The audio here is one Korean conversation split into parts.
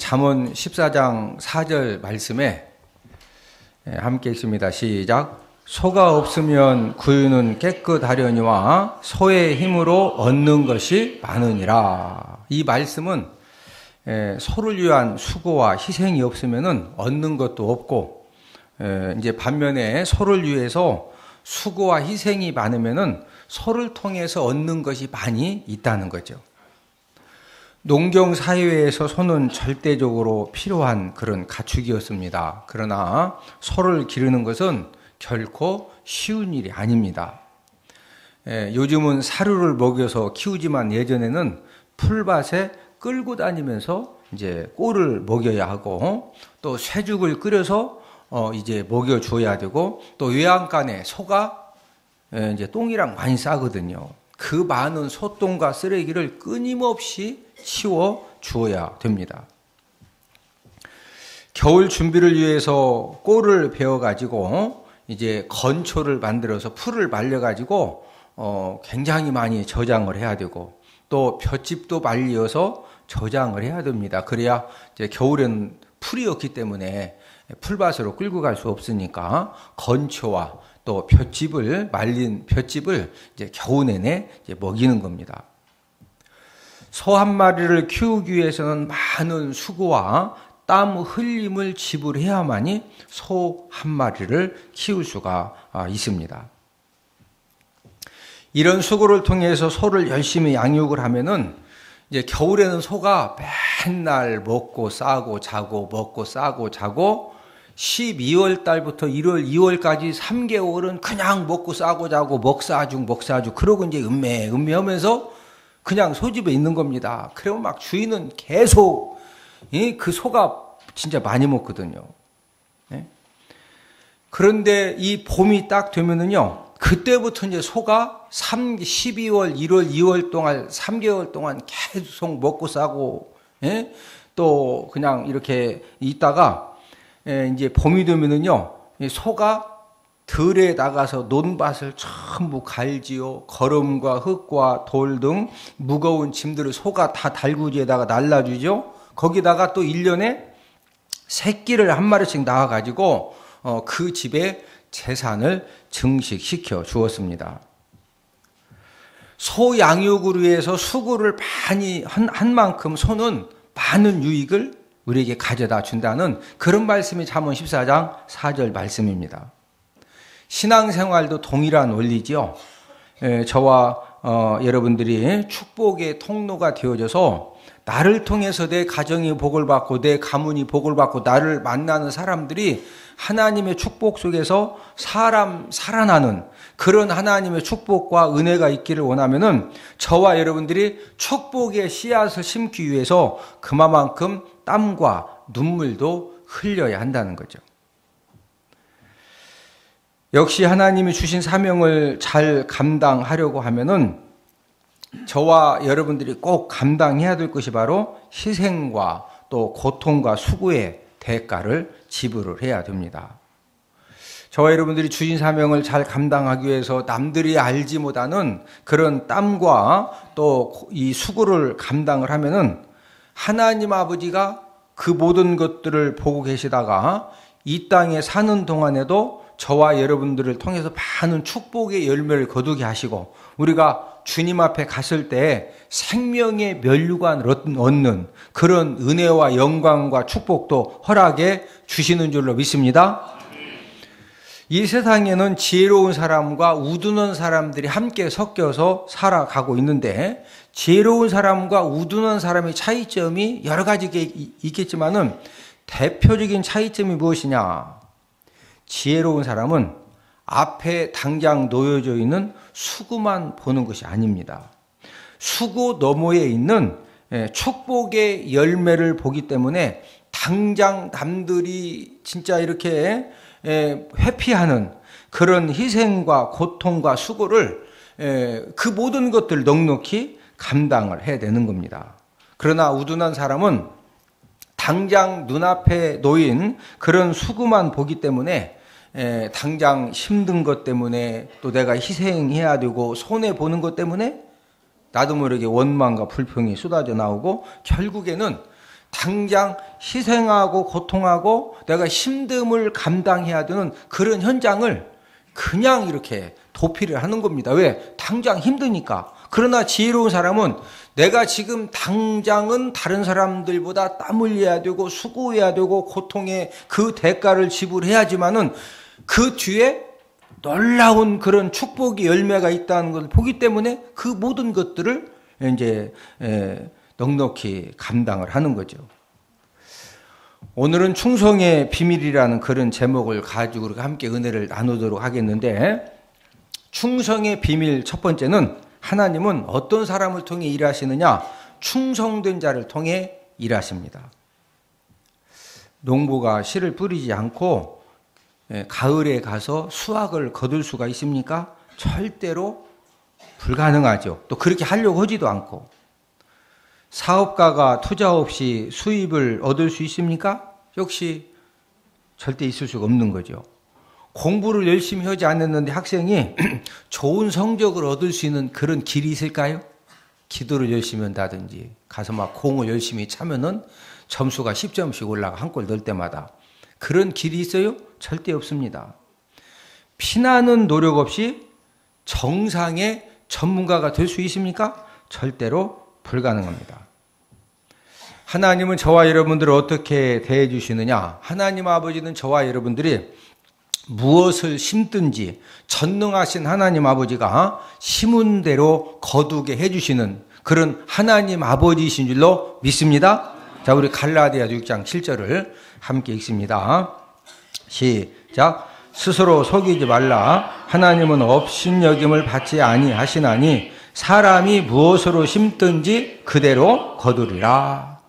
잠언 14장 4절 말씀에 함께 읽습니다. 시작. 소가 없으면 구유는 깨끗하려니와 소의 힘으로 얻는 것이 많으니라. 이 말씀은 소를 위한 수고와 희생이 없으면 얻는 것도 없고, 이제 반면에 소를 위해서 수고와 희생이 많으면 소를 통해서 얻는 것이 많이 있다는 거죠. 농경 사회에서 소는 절대적으로 필요한 그런 가축이었습니다. 그러나 소를 기르는 것은 결코 쉬운 일이 아닙니다. 요즘은 사료를 먹여서 키우지만 예전에는 풀밭에 끌고 다니면서 이제 꼴을 먹여야 하고, 또 쇠죽을 끓여서 이제 먹여 줘야 되고, 또 외양간에 소가 이제 똥이랑 많이 싸거든요. 그 많은 소똥과 쓰레기를 끊임없이 치워 주어야 됩니다. 겨울 준비를 위해서 꼴을 베어가지고 이제 건초를 만들어서 풀을 말려가지고 굉장히 많이 저장을 해야 되고, 또 볏짚도 말려서 저장을 해야 됩니다. 그래야 이제 겨울에는 풀이 없기 때문에 풀밭으로 끌고 갈 수 없으니까 건초와 또 볏짚을 말린 볏짚을 이제 겨우 내내 이제 먹이는 겁니다. 소 한 마리를 키우기 위해서는 많은 수고와 땀 흘림을 지불해야만이 소 한 마리를 키울 수가 있습니다. 이런 수고를 통해서 소를 열심히 양육을 하면은 이제 겨울에는 소가 맨날 먹고 싸고 자고 먹고 싸고 자고, 12월 달부터 1월, 2월까지 3개월은 그냥 먹고 싸고 자고 먹사죽 그러고 이제 음메 하면서 그냥 소집에 있는 겁니다. 그러면 막 주인은 계속 그 소가 진짜 많이 먹거든요. 그런데 이 봄이 딱 되면은요, 그때부터 이제 소가 12월, 1월, 2월 동안 3개월 동안 계속 먹고 싸고, 또 그냥 이렇게 있다가 이제 봄이 되면은요, 소가 들에 나가서 논밭을 전부 갈지요. 거름과 흙과 돌 등 무거운 짐들을 소가 다 달구지에다가 날라주죠. 거기다가 또 1년에 새끼를 한 마리씩 낳아가지고 그 집에 재산을 증식시켜 주었습니다. 소 양육을 위해서 수고를 많이 한 만큼 소는 많은 유익을 우리에게 가져다 준다는 그런 말씀이 잠언 14장 4절 말씀입니다. 신앙생활도 동일한 원리죠. 저와 여러분들이 축복의 통로가 되어져서 나를 통해서 내 가정이 복을 받고 내 가문이 복을 받고 나를 만나는 사람들이 하나님의 축복 속에서 살아나는 그런 하나님의 축복과 은혜가 있기를 원하면은 저와 여러분들이 축복의 씨앗을 심기 위해서 그만큼 땀과 눈물도 흘려야 한다는 거죠. 역시 하나님이 주신 사명을 잘 감당하려고 하면은 저와 여러분들이 꼭 감당해야 될 것이 바로 희생과 또 고통과 수고의 대가를 지불을 해야 됩니다. 저와 여러분들이 주신 사명을 잘 감당하기 위해서 남들이 알지 못하는 그런 땀과 또 이 수고를 감당을 하면은 하나님 아버지가 그 모든 것들을 보고 계시다가 이 땅에 사는 동안에도 저와 여러분들을 통해서 많은 축복의 열매를 거두게 하시고, 우리가 주님 앞에 갔을 때 생명의 면류관을 얻는 그런 은혜와 영광과 축복도 허락해 주시는 줄로 믿습니다. 이 세상에는 지혜로운 사람과 우둔한 사람들이 함께 섞여서 살아가고 있는데, 지혜로운 사람과 우둔한 사람의 차이점이 여러 가지 있겠지만은 대표적인 차이점이 무엇이냐? 지혜로운 사람은 앞에 당장 놓여져 있는 수고만 보는 것이 아닙니다. 수고 너머에 있는 축복의 열매를 보기 때문에 당장 남들이 진짜 이렇게 회피하는 그런 희생과 고통과 수고를 그 모든 것들을 넉넉히 감당을 해야 되는 겁니다. 그러나 우둔한 사람은 당장 눈앞에 놓인 그런 수고만 보기 때문에 당장 힘든 것 때문에 또 내가 희생해야 되고 손해보는 것 때문에 나도 모르게 원망과 불평이 쏟아져 나오고 결국에는 당장 희생하고 고통하고 내가 힘듦을 감당해야 되는 그런 현장을 그냥 이렇게 도피를 하는 겁니다. 왜? 당장 힘드니까. 그러나 지혜로운 사람은 내가 지금 당장은 다른 사람들보다 땀 흘려야 되고 수고해야 되고 고통의 그 대가를 지불해야지만은 그 뒤에 놀라운 그런 축복의 열매가 있다는 것을 보기 때문에 그 모든 것들을 이제 넉넉히 감당을 하는 거죠. 오늘은 충성의 비밀이라는 그런 제목을 가지고 우리가 함께 은혜를 나누도록 하겠는데, 충성의 비밀 첫 번째는 하나님은 어떤 사람을 통해 일하시느냐? 충성된 자를 통해 일하십니다. 농부가 씨를 뿌리지 않고 가을에 가서 수확을 거둘 수가 있습니까? 절대로 불가능하죠. 또 그렇게 하려고 하지도 않고. 사업가가 투자 없이 수입을 얻을 수 있습니까? 역시 절대 있을 수가 없는 거죠. 공부를 열심히 하지 않았는데 학생이 좋은 성적을 얻을 수 있는 그런 길이 있을까요? 기도를 열심히 한다든지 가서 막 공을 열심히 차면은 점수가 10점씩 올라가 한 골 넣을 때마다. 그런 길이 있어요? 절대 없습니다. 피나는 노력 없이 정상의 전문가가 될 수 있습니까? 절대로 불가능합니다. 하나님은 저와 여러분들을 어떻게 대해 주시느냐? 하나님 아버지는 저와 여러분들이 무엇을 심든지 전능하신 하나님 아버지가 심은 대로 거두게 해주시는 그런 하나님 아버지이신 줄로 믿습니다. 자, 우리 갈라디아 6장 7절을 함께 읽습니다. 시작. 스스로 속이지 말라. 하나님은 업신여김을 받지 아니하시나니 사람이 무엇으로 심든지 그대로 거두리라.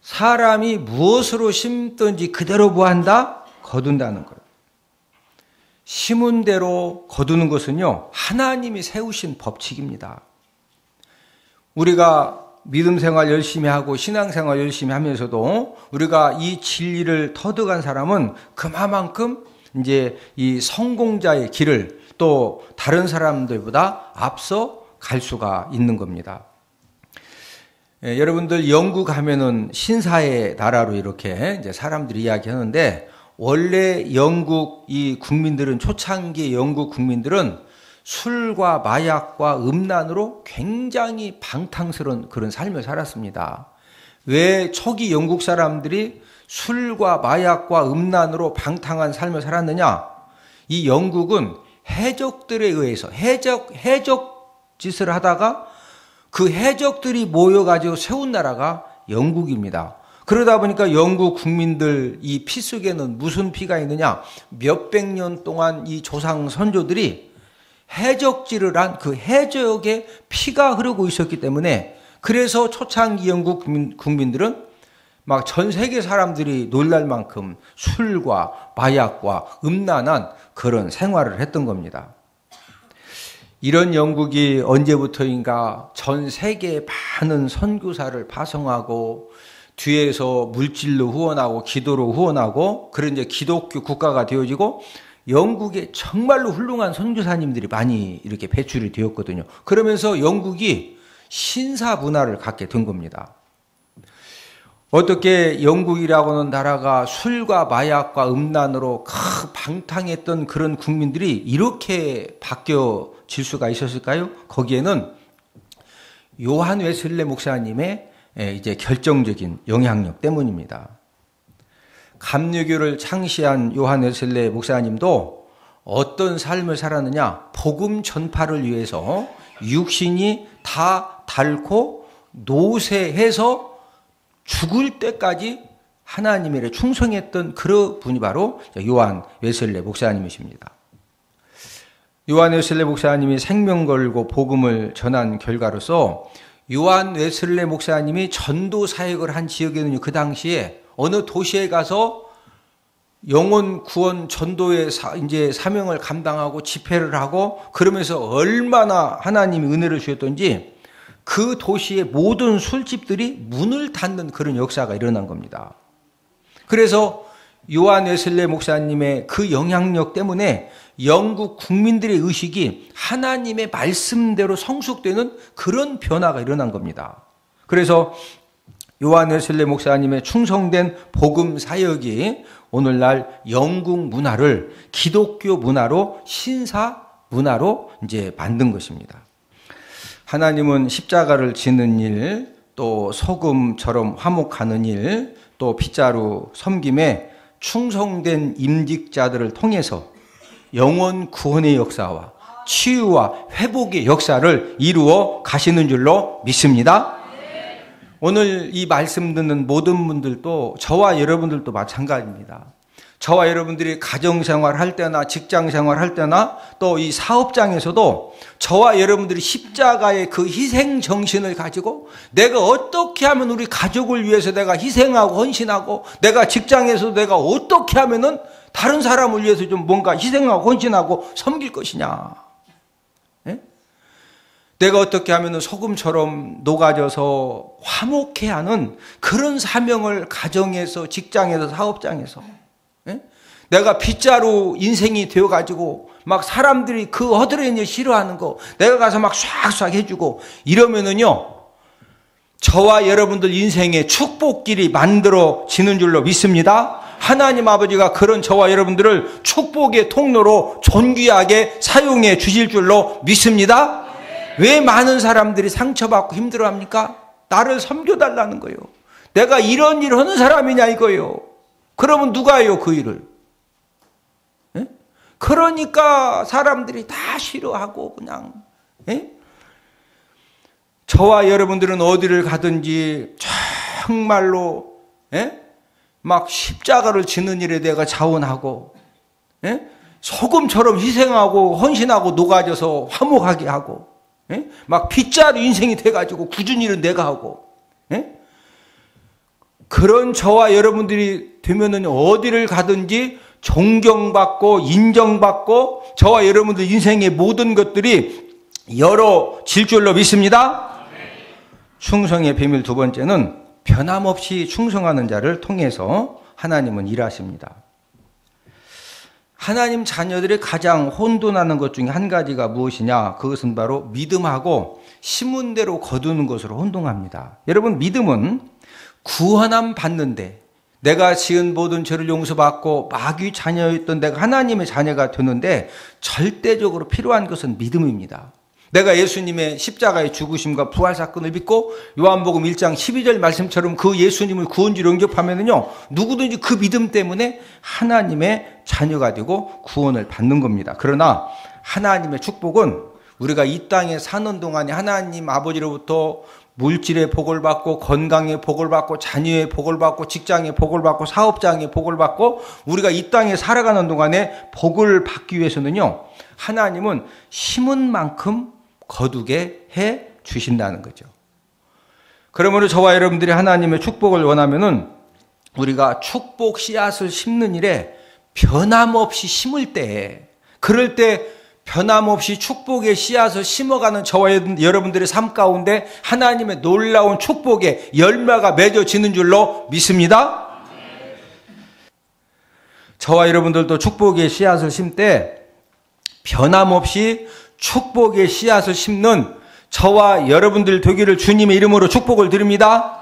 사람이 무엇으로 심든지 그대로 뭐한다? 거둔다는 거예요. 심은 대로 거두는 것은요, 하나님이 세우신 법칙입니다. 우리가 믿음 생활 열심히 하고 신앙 생활 열심히 하면서도 우리가 이 진리를 터득한 사람은 그만큼 이제 이 성공자의 길을 또 다른 사람들보다 앞서 갈 수가 있는 겁니다. 여러분들 영국 하면은 신사의 나라로 이렇게 이제 사람들이 이야기하는데, 원래 영국 이 국민들은, 초창기 영국 국민들은 술과 마약과 음란으로 굉장히 방탕스러운 그런 삶을 살았습니다. 왜 초기 영국 사람들이 술과 마약과 음란으로 방탕한 삶을 살았느냐? 이 영국은 해적들에 의해서 해적 짓을 하다가 그 해적들이 모여가지고 세운 나라가 영국입니다. 그러다 보니까 영국 국민들 이 피 속에는 무슨 피가 있느냐? 몇백 년 동안 이 조상 선조들이 해적질을 한 그 해적의 피가 흐르고 있었기 때문에, 그래서 초창기 영국 국민들은 막 전 세계 사람들이 놀랄 만큼 술과 마약과 음란한 그런 생활을 했던 겁니다. 이런 영국이 언제부터인가 전 세계에 많은 선교사를 파송하고 뒤에서 물질로 후원하고 기도로 후원하고 그런 이제 기독교 국가가 되어지고, 영국에 정말로 훌륭한 선교사님들이 많이 이렇게 배출이 되었거든요. 그러면서 영국이 신사 문화를 갖게 된 겁니다. 어떻게 영국이라고는 나라가 술과 마약과 음란으로 방탕했던 그런 국민들이 이렇게 바뀌어질 수가 있었을까요? 거기에는 요한 웨슬레 목사님의 이제 결정적인 영향력 때문입니다. 감리교를 창시한 요한 웨슬레 목사님도 어떤 삶을 살았느냐? 복음 전파를 위해서 육신이 다 닳고 노쇠해서 죽을 때까지 하나님에 대해 충성했던 그런 분이 바로 요한 웨슬레 목사님이십니다. 요한 웨슬레 목사님이 생명 걸고 복음을 전한 결과로서 요한 웨슬레 목사님이 전도 사역을 한 지역에는 그 당시에 어느 도시에 가서 영혼 구원 전도의 이제 사명을 감당하고 집회를 하고 그러면서 얼마나 하나님이 은혜를 주셨던지 그 도시의 모든 술집들이 문을 닫는 그런 역사가 일어난 겁니다. 그래서 요한 웨슬레 목사님의 그 영향력 때문에 영국 국민들의 의식이 하나님의 말씀대로 성숙되는 그런 변화가 일어난 겁니다. 그래서 요한 웨슬리 목사님의 충성된 복음 사역이 오늘날 영국 문화를 기독교 문화로 신사 문화로 이제 만든 것입니다. 하나님은 십자가를 지는 일, 또 소금처럼 화목하는 일, 또 빗자루 섬김에 충성된 임직자들을 통해서 영혼 구원의 역사와 치유와 회복의 역사를 이루어 가시는 줄로 믿습니다. 오늘 이 말씀 듣는 모든 분들도 저와 여러분들도 마찬가지입니다. 저와 여러분들이 가정생활 할 때나 직장생활 할 때나 또 이 사업장에서도 저와 여러분들이 십자가의 그 희생 정신을 가지고 내가 어떻게 하면 우리 가족을 위해서 내가 희생하고 헌신하고 내가 직장에서 내가 어떻게 하면은 다른 사람을 위해서 좀 뭔가 희생하고 헌신하고 섬길 것이냐. 예? 내가 어떻게 하면 소금처럼 녹아져서 화목해 하는 그런 사명을 가정에서 직장에서 사업장에서 예? 내가 빗자루 인생이 되어가지고 막 사람들이 그 허드렛일 싫어하는 거 내가 가서 막 싹싹 해주고 이러면은요 저와 여러분들 인생의 축복길이 만들어지는 줄로 믿습니다. 하나님 아버지가 그런 저와 여러분들을 축복의 통로로 존귀하게 사용해 주실 줄로 믿습니다. 왜 많은 사람들이 상처받고 힘들어합니까? 나를 섬겨달라는 거예요. 내가 이런 일 하는 사람이냐 이거예요. 그러면 누가 해요 그 일을? 예? 그러니까 사람들이 다 싫어하고 그냥 예? 저와 여러분들은 어디를 가든지 정말로 예? 막 십자가를 지는 일에 내가 자원하고 예? 소금처럼 희생하고 헌신하고 녹아져서 화목하게 하고 예? 막 빗자루 인생이 돼가지고 굳은 일은 내가 하고 예? 그런 저와 여러분들이 되면은 어디를 가든지 존경받고 인정받고 저와 여러분들 인생의 모든 것들이 열어질 줄로 믿습니다. 충성의 비밀 두 번째는 변함없이 충성하는 자를 통해서 하나님은 일하십니다. 하나님 자녀들이 가장 혼돈하는 것 중에 한 가지가 무엇이냐? 그것은 바로 믿음하고 심은 대로 거두는 것으로 혼동합니다. 여러분, 믿음은 구원함 받는데 내가 지은 모든 죄를 용서받고 마귀 자녀였던 내가 하나님의 자녀가 되는데 절대적으로 필요한 것은 믿음입니다. 내가 예수님의 십자가의 죽으심과 부활 사건을 믿고 요한복음 1장 12절 말씀처럼 그 예수님을 구원주로 영접하면은요 누구든지 그 믿음 때문에 하나님의 자녀가 되고 구원을 받는 겁니다. 그러나 하나님의 축복은 우리가 이 땅에 사는 동안에 하나님 아버지로부터 물질의 복을 받고 건강의 복을 받고 자녀의 복을 받고 직장의 복을 받고 사업장의 복을 받고 우리가 이 땅에 살아가는 동안에 복을 받기 위해서는요 하나님은 심은 만큼 거두게 해 주신다는 거죠. 그러므로 저와 여러분들이 하나님의 축복을 원하면은 우리가 축복 씨앗을 심는 일에 변함없이 심을 때, 그럴 때 변함없이 축복의 씨앗을 심어가는 저와 여러분들의 삶 가운데 하나님의 놀라운 축복의 열매가 맺어지는 줄로 믿습니다. 저와 여러분들도 축복의 씨앗을 심때 변함없이 축복의 씨앗을 심는 저와 여러분들 되기를 주님의 이름으로 축복을 드립니다.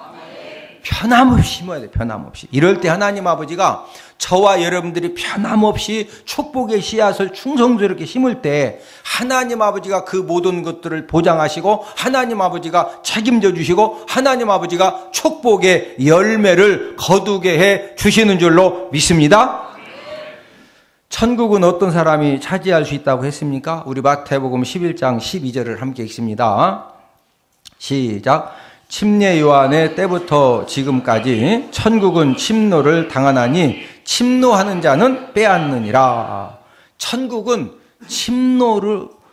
변함없이 심어야 돼요. 변함없이. 이럴 때 하나님 아버지가 저와 여러분들이 변함없이 축복의 씨앗을 충성스럽게 심을 때 하나님 아버지가 그 모든 것들을 보장하시고 하나님 아버지가 책임져 주시고 하나님 아버지가 축복의 열매를 거두게 해 주시는 줄로 믿습니다. 천국은 어떤 사람이 차지할 수 있다고 했습니까? 우리 마태복음 11장 12절을 함께 읽습니다. 시작. 침례 요한의 때부터 지금까지 천국은 침노를 당하나니 침노하는 자는 빼앗느니라. 천국은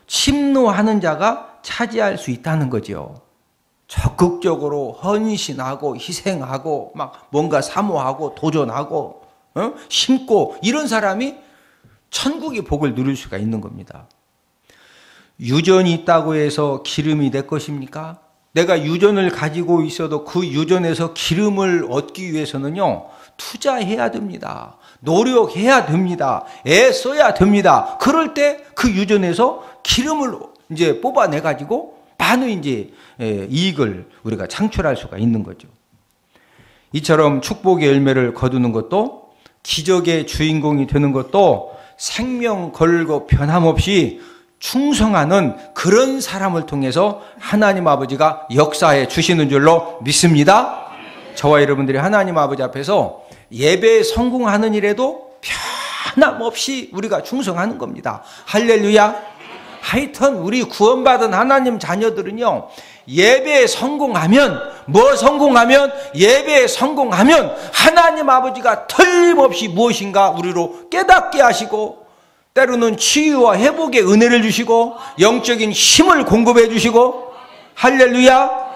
침노하는 자가 차지할 수 있다는 거죠. 적극적으로 헌신하고 희생하고 막 뭔가 사모하고 도전하고 심고 이런 사람이 천국의 복을 누릴 수가 있는 겁니다. 유전이 있다고 해서 기름이 내 것입니까? 내가 유전을 가지고 있어도 그 유전에서 기름을 얻기 위해서는요, 투자해야 됩니다. 노력해야 됩니다. 애써야 됩니다. 그럴 때 그 유전에서 기름을 이제 뽑아내가지고 많은 이제 이익을 우리가 창출할 수가 있는 거죠. 이처럼 축복의 열매를 거두는 것도, 기적의 주인공이 되는 것도 생명 걸고 변함없이 충성하는 그런 사람을 통해서 하나님 아버지가 역사해 주시는 줄로 믿습니다. 저와 여러분들이 하나님 아버지 앞에서 예배에 성공하는 일에도 변함없이 우리가 충성하는 겁니다. 할렐루야. 하여튼 우리 구원받은 하나님 자녀들은요, 예배에 성공하면, 예배에 성공하면 하나님 아버지가 틀림없이 무엇인가 우리로 깨닫게 하시고, 때로는 치유와 회복의 은혜를 주시고, 영적인 힘을 공급해 주시고, 할렐루야.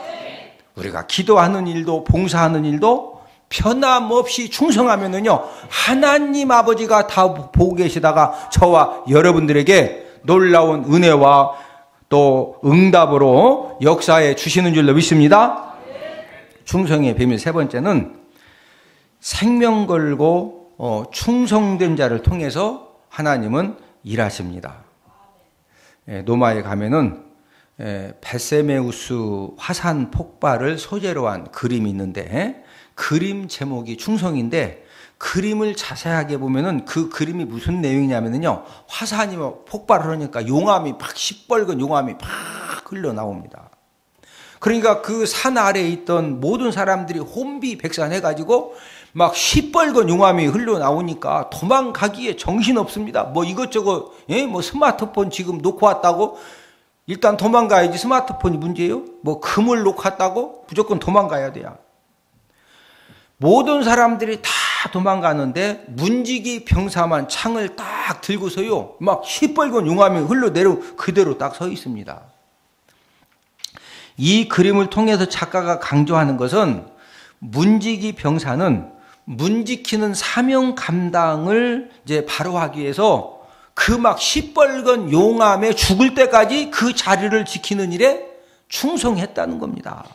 우리가 기도하는 일도, 봉사하는 일도 변함없이 충성하면은요, 하나님 아버지가 다 보고 계시다가 저와 여러분들에게 놀라운 은혜와 또 응답으로 역사해 주시는 줄로 믿습니다. 충성의 비밀 세 번째는 생명 걸고 충성된 자를 통해서 하나님은 일하십니다. 노마에 가면은 베세메우스 화산 폭발을 소재로 한 그림이 있는데, 그림 제목이 충성인데, 그림을 자세하게 보면은 그 그림이 무슨 내용이냐면요, 화산이 폭발을 하니까 용암이 막 시뻘건 용암이 막 흘러나옵니다. 그러니까 그 산 아래에 있던 모든 사람들이 혼비백산해가지고 막 시뻘건 용암이 흘러나오니까 도망가기에 정신없습니다. 뭐 이것저것, 뭐 스마트폰 지금 놓고 왔다고 일단 도망가야지. 스마트폰이 문제예요? 뭐 금을 놓고 왔다고 무조건 도망가야 돼요. 모든 사람들이 다 도망가는데 문지기 병사만 창을 딱 들고서요, 막 시뻘건 용암이 흘러내려 그대로 딱 서 있습니다. 이 그림을 통해서 작가가 강조하는 것은, 문지기 병사는 문 지키는 사명 감당을 이제 바로 하기 위해서 그 막 시뻘건 용암에 죽을 때까지 그 자리를 지키는 일에 충성했다는 겁니다.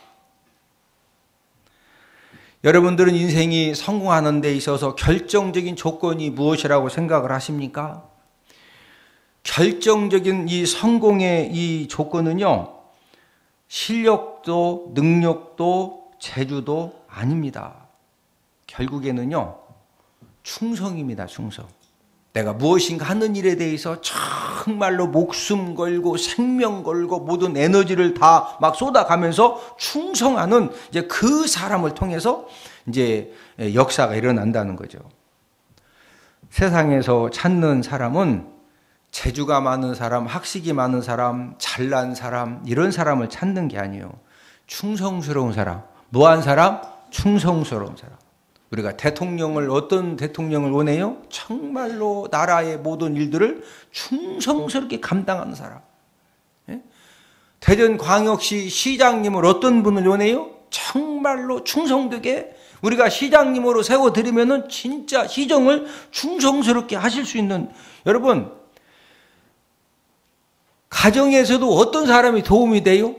여러분들은 인생이 성공하는 데 있어서 결정적인 조건이 무엇이라고 생각을 하십니까? 결정적인 이 성공의 이 조건은요, 실력도 능력도 재주도 아닙니다. 결국에는요, 충성입니다. 충성. 내가 무엇인가 하는 일에 대해서 정말로 목숨 걸고 생명 걸고 모든 에너지를 다 막 쏟아가면서 충성하는 이제 그 사람을 통해서 이제 역사가 일어난다는 거죠. 세상에서 찾는 사람은 재주가 많은 사람, 학식이 많은 사람, 잘난 사람, 이런 사람을 찾는 게 아니에요. 충성스러운 사람. 뭐한 사람? 충성스러운 사람. 우리가 대통령을, 어떤 대통령을 원해요? 정말로 나라의 모든 일들을 충성스럽게 감당하는 사람. 대전광역시 시장님을 어떤 분을 원해요? 정말로 충성되게 우리가 시장님으로 세워드리면은 진짜 시정을 충성스럽게 하실 수 있는, 여러분, 가정에서도 어떤 사람이 도움이 돼요?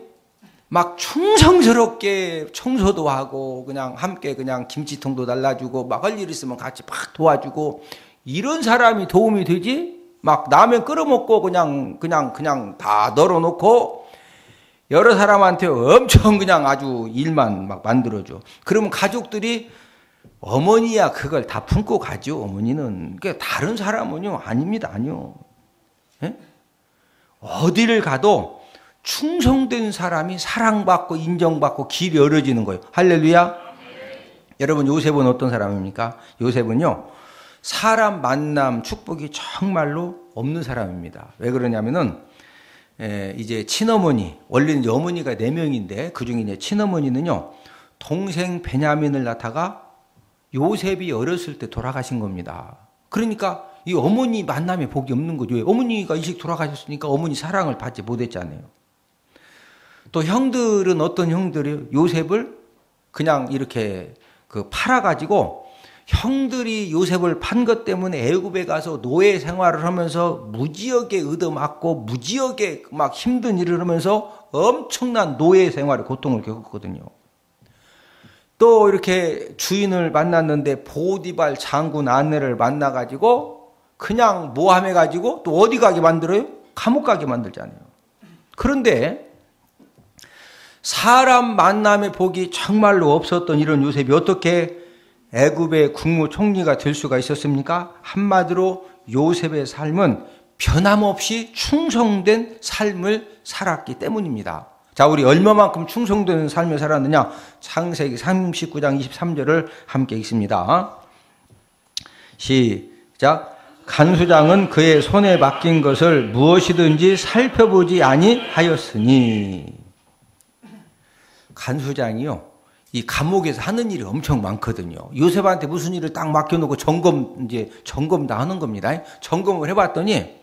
막 충성스럽게 청소도 하고 그냥 함께 그냥 김치통도 달라주고 막 할 일 있으면 같이 막 도와주고, 이런 사람이 도움이 되지? 막 라면 끓여 먹고 그냥 다 널어놓고 여러 사람한테 엄청 그냥 아주 일만 막 만들어줘. 그러면 가족들이, 어머니야 그걸 다 품고 가죠. 어머니는. 그러니까 다른 사람은요, 아닙니다. 아니요. 예? 어디를 가도 충성된 사람이 사랑받고 인정받고 길이 열어지는 거예요. 할렐루야. 여러분, 요셉은 어떤 사람입니까? 요셉은요, 사람 만남 축복이 정말로 없는 사람입니다. 왜 그러냐면은 이제 친어머니, 원래는 어머니가 4명인데 그중에 이제 친어머니는요, 동생 베냐민을 낳다가 요셉이 어렸을 때 돌아가신 겁니다. 그러니까 이 어머니 만남에 복이 없는 거죠. 왜? 어머니가 일찍 돌아가셨으니까 어머니 사랑을 받지 못했잖아요. 또 형들은, 어떤 형들이 요셉을 그냥 이렇게 팔아가지고, 형들이 요셉을 판 것 때문에 애굽에 가서 노예 생활을 하면서 무지하게 얻어맞고 무지하게 막 힘든 일을 하면서 엄청난 노예 생활의 고통을 겪었거든요. 또 이렇게 주인을 만났는데 보디발 장군 아내를 만나가지고 그냥 모함해가지고 또 어디 가게 만들어요? 감옥 가게 만들잖아요. 그런데 사람 만남의 복이 정말로 없었던 이런 요셉이 어떻게 애굽의 국무총리가 될 수가 있었습니까? 한마디로 요셉의 삶은 변함없이 충성된 삶을 살았기 때문입니다. 자, 우리 얼마만큼 충성된 삶을 살았느냐? 창세기 39장 23절을 함께 읽습니다. 시작. 간수장은 그의 손에 맡긴 것을 무엇이든지 살펴보지 아니하였으니. 간수장이요, 이 감옥에서 하는 일이 엄청 많거든요. 요셉한테 무슨 일을 딱 맡겨놓고 점검 다 하는 겁니다. 점검을 해봤더니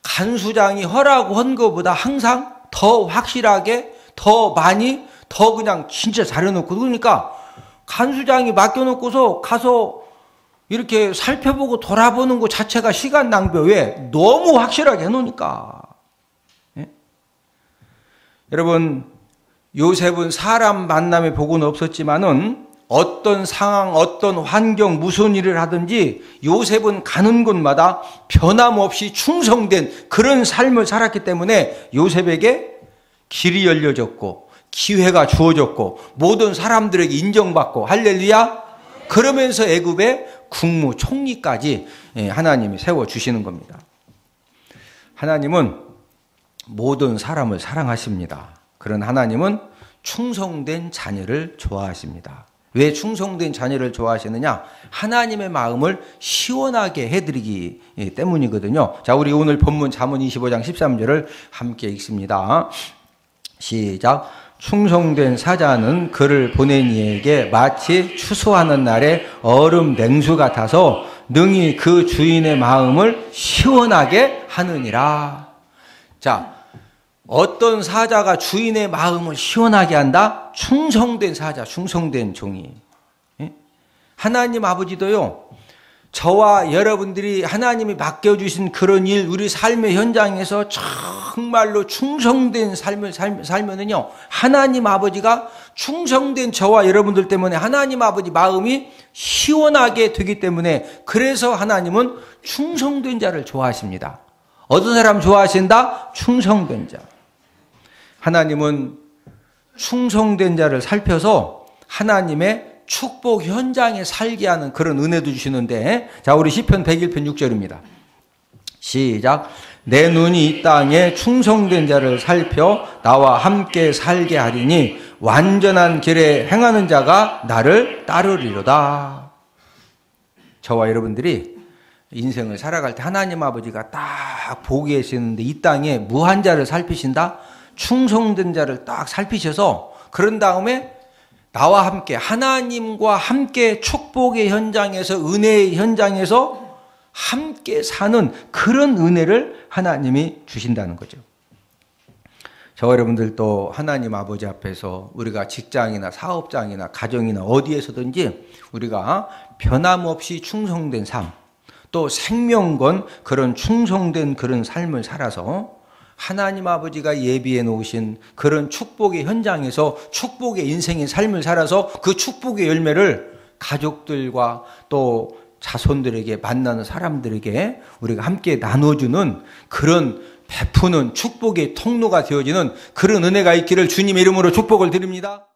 간수장이 한 것보다 항상 더 확실하게, 더 많이, 더 그냥 진짜 잘해놓고, 그러니까 간수장이 맡겨놓고서 가서 이렇게 살펴보고 돌아보는 것 자체가 시간 낭비야. 왜? 너무 확실하게 해놓으니까. 예? 여러분, 요셉은 사람 만남의 복은 없었지만은 어떤 상황, 어떤 환경, 무슨 일을 하든지 요셉은 가는 곳마다 변함없이 충성된 그런 삶을 살았기 때문에 요셉에게 길이 열려졌고 기회가 주어졌고 모든 사람들에게 인정받고, 할렐루야. 그러면서 애굽의 국무총리까지 하나님이 세워주시는 겁니다. 하나님은 모든 사람을 사랑하십니다. 그런 하나님은 충성된 자녀를 좋아하십니다. 왜 충성된 자녀를 좋아하시느냐? 하나님의 마음을 시원하게 해드리기 때문이거든요. 자, 우리 오늘 본문 잠언 25장 13절을 함께 읽습니다. 시작. 충성된 사자는 그를 보낸 이에게 마치 추수하는 날에 얼음 냉수 같아서 능히 그 주인의 마음을 시원하게 하느니라. 자, 어떤 사자가 주인의 마음을 시원하게 한다? 충성된 사자, 충성된 종이. 하나님 아버지도요, 저와 여러분들이 하나님이 맡겨주신 그런 일, 우리 삶의 현장에서 정말로 충성된 삶을 살면은요, 하나님 아버지가 충성된 저와 여러분들 때문에 하나님 아버지 마음이 시원하게 되기 때문에, 그래서 하나님은 충성된 자를 좋아하십니다. 어떤 사람 좋아하신다? 충성된 자. 하나님은 충성된 자를 살펴서 하나님의 축복 현장에 살게 하는 그런 은혜도 주시는데, 자, 우리 시편 101편 6절입니다. 시작. 내 눈이 이 땅에 충성된 자를 살펴 나와 함께 살게 하리니 완전한 길에 행하는 자가 나를 따르리로다. 저와 여러분들이 인생을 살아갈 때 하나님 아버지가 딱 보고 계시는데 이 땅에 무한 자를 살피신다? 충성된 자를 딱 살피셔서, 그런 다음에 나와 함께, 하나님과 함께 축복의 현장에서, 은혜의 현장에서 함께 사는 그런 은혜를 하나님이 주신다는 거죠. 저와 여러분들도 하나님 아버지 앞에서 우리가 직장이나 사업장이나 가정이나 어디에서든지 우리가 변함없이 충성된 삶, 또 생명건 그런 충성된 그런 삶을 살아서 하나님 아버지가 예비해 놓으신 그런 축복의 현장에서 축복의 인생의 삶을 살아서 그 축복의 열매를 가족들과 또 자손들에게, 만나는 사람들에게 우리가 함께 나눠주는, 그런 베푸는 축복의 통로가 되어지는 그런 은혜가 있기를 주님의 이름으로 축복을 드립니다.